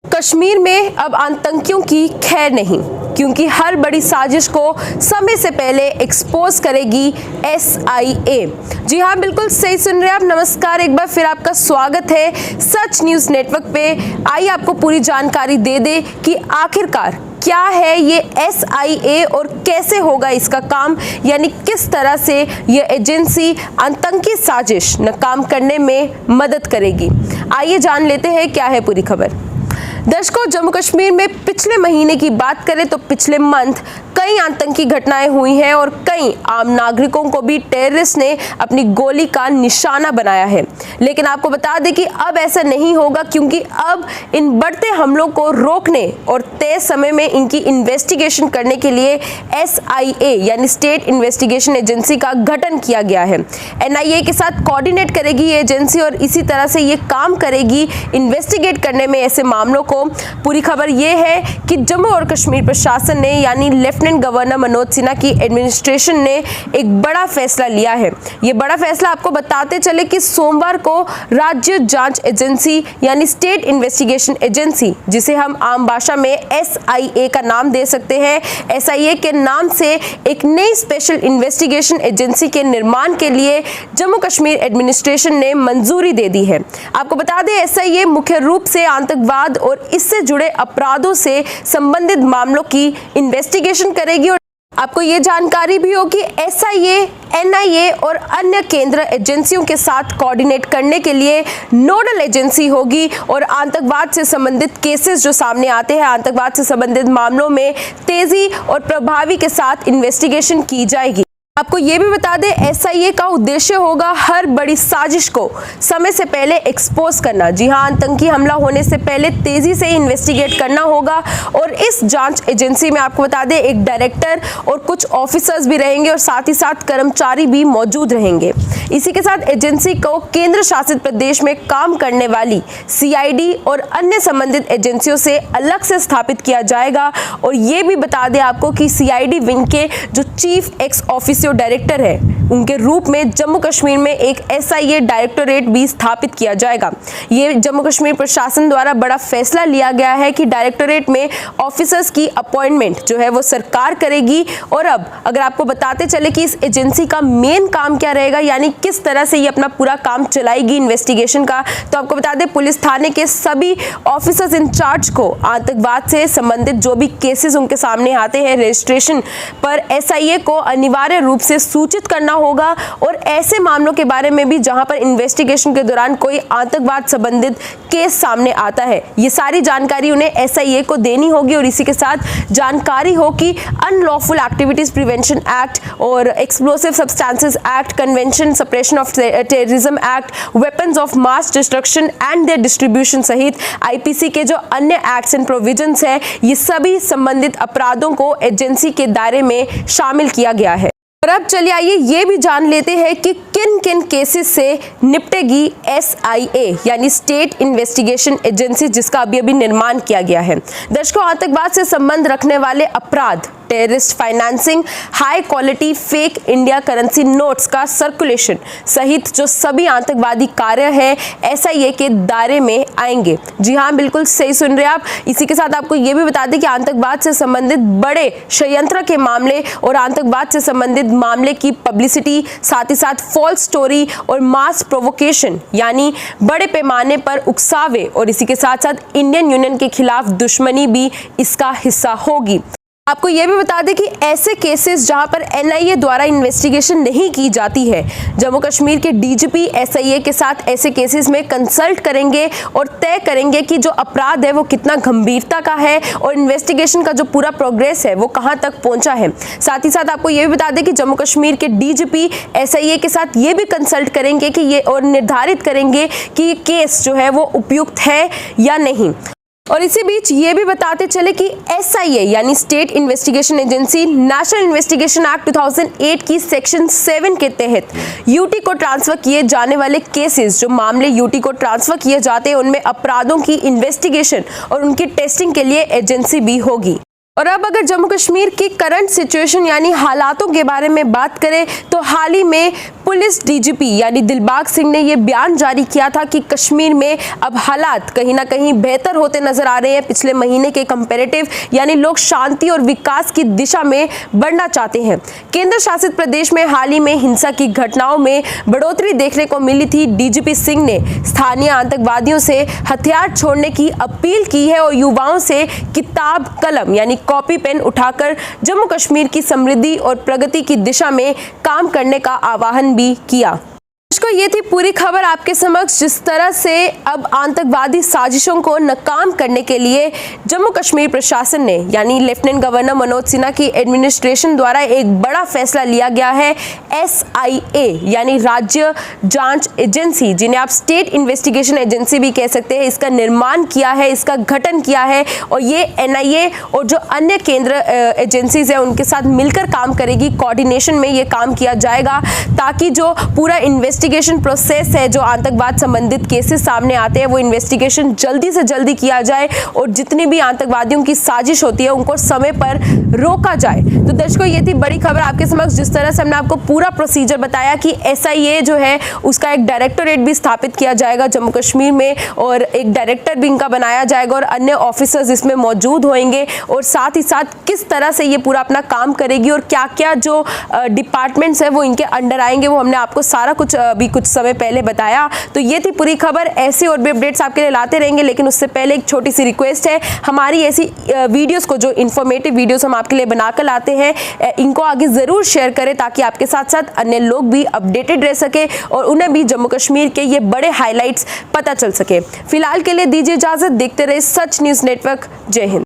कश्मीर में अब आतंकियों की खैर नहीं, क्योंकि हर बड़ी साजिश को समय से पहले एक्सपोज करेगी SIA। जी हाँ, बिल्कुल सही सुन रहे हैं आप। नमस्कार, एक बार फिर आपका स्वागत है सच न्यूज़ नेटवर्क पे। आइए आपको पूरी जानकारी दे दे कि आखिरकार क्या है ये SIA और कैसे होगा इसका काम, यानी किस तरह से ये एजेंसी आतंकी साजिश नाकाम करने में मदद करेगी। आइए जान लेते हैं क्या है पूरी खबर। दर्शकों, जम्मू कश्मीर में पिछले महीने की बात करें तो पिछले मंथ कई आतंकी घटनाएं हुई हैं और कई आम नागरिकों को भी टेररिस्ट ने अपनी गोली का निशाना बनाया है। लेकिन आपको बता दें कि अब ऐसा नहीं होगा, क्योंकि अब इन बढ़ते हमलों को रोकने और तय समय में इनकी इन्वेस्टिगेशन करने के लिए SIA यानी स्टेट इन्वेस्टिगेशन एजेंसी का गठन किया गया है। NIA के साथ कोऑर्डिनेट करेगी ये एजेंसी और इसी तरह से ये काम करेगी इन्वेस्टिगेट करने में ऐसे मामलों को। पूरी खबर ये है कि जम्मू और कश्मीर प्रशासन ने यानी लेफ्टिनेंट गवर्नर मनोज सिन्हा की एडमिनिस्ट्रेशन ने एक बड़ा फैसला लिया है। ये बड़ा फैसला आपको बताते चले कि सोमवार को राज्य जांच एजेंसी यानी स्टेट इन्वेस्टिगेशन एजेंसी, जिसे हम आम भाषा में SIA का नाम दे सकते हैं, SIA के नाम से एक नई स्पेशल इन्वेस्टिगेशन एजेंसी के निर्माण के लिए जम्मू कश्मीर एडमिनिस्ट्रेशन ने मंजूरी दे दी है। आपको बता दें, SIA मुख्य रूप से आतंकवाद और इससे जुड़े अपराधों से संबंधित मामलों की इन्वेस्टिगेशन करेगी। और आपको ये जानकारी भी हो कि SIA, NIA और अन्य केंद्र एजेंसियों के साथ कोऑर्डिनेट करने के लिए नोडल एजेंसी होगी और आतंकवाद से संबंधित केसेस जो सामने आते हैं, आतंकवाद से संबंधित मामलों में तेजी और प्रभावी के साथ इन्वेस्टिगेशन की जाएगी। आपको ये भी बता दें, SIA का उद्देश्य होगा हर बड़ी साजिश को समय से पहले एक्सपोज करना। जी हाँ, आतंकी हमला होने से पहले तेजी से इन्वेस्टिगेट करना होगा। और इस जांच एजेंसी में आपको बता दें, एक डायरेक्टर और कुछ ऑफिसर्स भी रहेंगे और साथ ही साथ कर्मचारी भी मौजूद रहेंगे। इसी के साथ एजेंसी को केंद्र शासित प्रदेश में काम करने वाली CID और अन्य संबंधित एजेंसियों से अलग से स्थापित किया जाएगा। और ये भी बता दें आपको कि CID विंग के जो चीफ एक्स ऑफिसर डायरेक्टर है, उनके रूप में जम्मू कश्मीर में एक SIA डायरेक्टोरेट भी स्थापित किया जाएगा। ये जम्मू कश्मीर प्रशासन द्वारा बड़ा फैसला लिया गया है कि डायरेक्टोरेट में ऑफिसर्स की अपॉइंटमेंट जो है वो सरकार करेगी। और अब अगर आपको बताते चले कि इस एजेंसी का मेन काम क्या रहेगा, यानी किस तरह से ये अपना पूरा काम चलाएगी इन्वेस्टिगेशन का, तो आपको बता दें, पुलिस थाने के सभी ऑफिसर्स इंचार्ज को आतंकवाद से संबंधित जो भी केसेस उनके सामने आते हैं रजिस्ट्रेशन पर, SIA को अनिवार्य रूप से सूचित करना होगा। और ऐसे मामलों के बारे में भी जहां पर इन्वेस्टिगेशन के दौरान कोई आतंकवाद संबंधित केस सामने आता है, ये सारी जानकारी उन्हें SIA को देनी होगी। और इसी के साथ जानकारी हो कि अनलॉफुल एक्टिविटीज प्रिवेंशन एक्ट और explosive substances act, convention suppression of terrorism act, weapons of mass destruction and there distribution सहित IPC के जो अन्य एक्ट्स एंड प्रोविजंस है, ये सभी संबंधित अपराधों को एजेंसी के दायरे में शामिल किया गया है। और अब चलिए आइए ये भी जान लेते हैं कि किन किन केसेस से निपटेगी SIA यानी स्टेट इन्वेस्टिगेशन एजेंसी, जिसका अभी निर्माण किया गया है। दर्शकों, आतंकवाद से संबंध रखने वाले अपराध, terrorist financing, high quality fake India currency notes का सर्कुलेशन सहित जो सभी आतंकवादी कार्य है SIA के दायरे में आएंगे। जी हाँ, बिल्कुल सही सुन रहे हैं आप। इसी के साथ आपको ये भी बता दें कि आतंकवाद से संबंधित बड़े षड्यंत्र के मामले और आतंकवाद से संबंधित मामले की पब्लिसिटी, साथ ही साथ फॉल्स स्टोरी और मास प्रोवोकेशन यानी बड़े पैमाने पर उकसावे, और इसी के साथ साथ इंडियन यूनियन के खिलाफ दुश्मनी भी इसका हिस्सा होगी। आपको यह भी बता दें कि ऐसे केसेस जहां पर NIA द्वारा इन्वेस्टिगेशन नहीं की जाती है, जम्मू कश्मीर के DGP SIA के साथ ऐसे केसेस में कंसल्ट करेंगे और तय करेंगे कि जो अपराध है वो कितना गंभीरता का है और इन्वेस्टिगेशन का जो पूरा प्रोग्रेस है वो कहां तक पहुंचा है। साथ ही साथ आपको यह भी बता दें कि जम्मू कश्मीर के DGP SIA के साथ ये भी कंसल्ट करेंगे कि ये और निर्धारित करेंगे कि ये केस जो है वो उपयुक्त है या नहीं। और इसी बीच ये भी बताते चले कि SIA यानी state investigation agency national investigation act 2008 की सेक्शन 7 के तहत UT को ट्रांसफर किए जाने वाले केसेस, जो मामले UT को ट्रांसफर किए जाते हैं, उनमें अपराधों की इन्वेस्टिगेशन और उनकी टेस्टिंग के लिए एजेंसी भी होगी। और अब अगर जम्मू कश्मीर की करंट सिचुएशन यानी हालातों के बारे में बात करें तो हाल ही में पुलिस डीजीपी यानी दिलबाग सिंह ने ये बयान जारी किया था कि कश्मीर में अब हालात कहीं ना कहीं बेहतर होते नजर आ रहे हैं पिछले महीने के कंपैरेटिव, यानी लोग शांति और विकास की दिशा में बढ़ना चाहते हैं। केंद्र शासित प्रदेश में हाल ही में हिंसा की घटनाओं में बढ़ोतरी देखने को मिली थी। डीजीपी सिंह ने स्थानीय आतंकवादियों से हथियार छोड़ने की अपील की है और युवाओं से किताब कलम यानी कॉपी पेन उठाकर जम्मू कश्मीर की समृद्धि और प्रगति की दिशा में काम करने का आह्वान भी किया। ये थी पूरी खबर आपके समक्ष, जिस तरह से अब आतंकवादी साजिशों को नाकाम करने के लिए जम्मू कश्मीर प्रशासन ने यानी लेफ्टिनेंट गवर्नर मनोज सिन्हा की एडमिनिस्ट्रेशन द्वारा एक बड़ा फैसला लिया गया है। SIA यानी राज्य जांच एजेंसी, जिन्हें आप स्टेट इन्वेस्टिगेशन एजेंसी भी कह सकते हैं, इसका निर्माण किया है, इसका गठन किया है और ये NIA और जो अन्य केंद्र एजेंसीज है उनके साथ मिलकर काम करेगी। कोऑर्डिनेशन में ये काम किया जाएगा ताकि जो पूरा इन्वेस्टिगेशन प्रोसेस है, जो आतंकवाद संबंधित केसेस सामने आते हैं, वो इन्वेस्टिगेशन जल्दी से जल्दी किया जाए और जितनी भी आतंकवादियों की साजिश होती है उनको समय पर रोका जाए। तो दर्शकों, ये थी बड़ी खबर आपके समक्ष, जिस तरह से हमने आपको पूरा प्रोसीजर बताया कि SIA जो है उसका एक डायरेक्टोरेट भी स्थापित किया जाएगा जम्मू कश्मीर में और एक डायरेक्टर भी इनका बनाया जाएगा और अन्य ऑफिसर्स इसमें मौजूद होंगे और साथ ही साथ किस तरह से ये पूरा अपना काम करेगी और क्या क्या जो डिपार्टमेंट्स है वो इनके अंडर आएंगे, वो हमने आपको सारा कुछ अभी कुछ समय पहले बताया। तो ये थी पूरी खबर। ऐसे और भी अपडेट्स आपके लिए लाते रहेंगे, लेकिन उससे पहले एक छोटी सी रिक्वेस्ट है, हमारी ऐसी वीडियोस को, जो इन्फॉर्मेटिव वीडियोस हम आपके लिए बनाकर लाते हैं, इनको आगे जरूर शेयर करें ताकि आपके साथ साथ अन्य लोग भी अपडेटेड रह सके और उन्हें भी जम्मू कश्मीर के ये बड़े हाईलाइट्स पता चल सके। फिलहाल के लिए दीजिए इजाजत, देखते रहे सच न्यूज़ नेटवर्क। जय हिंद।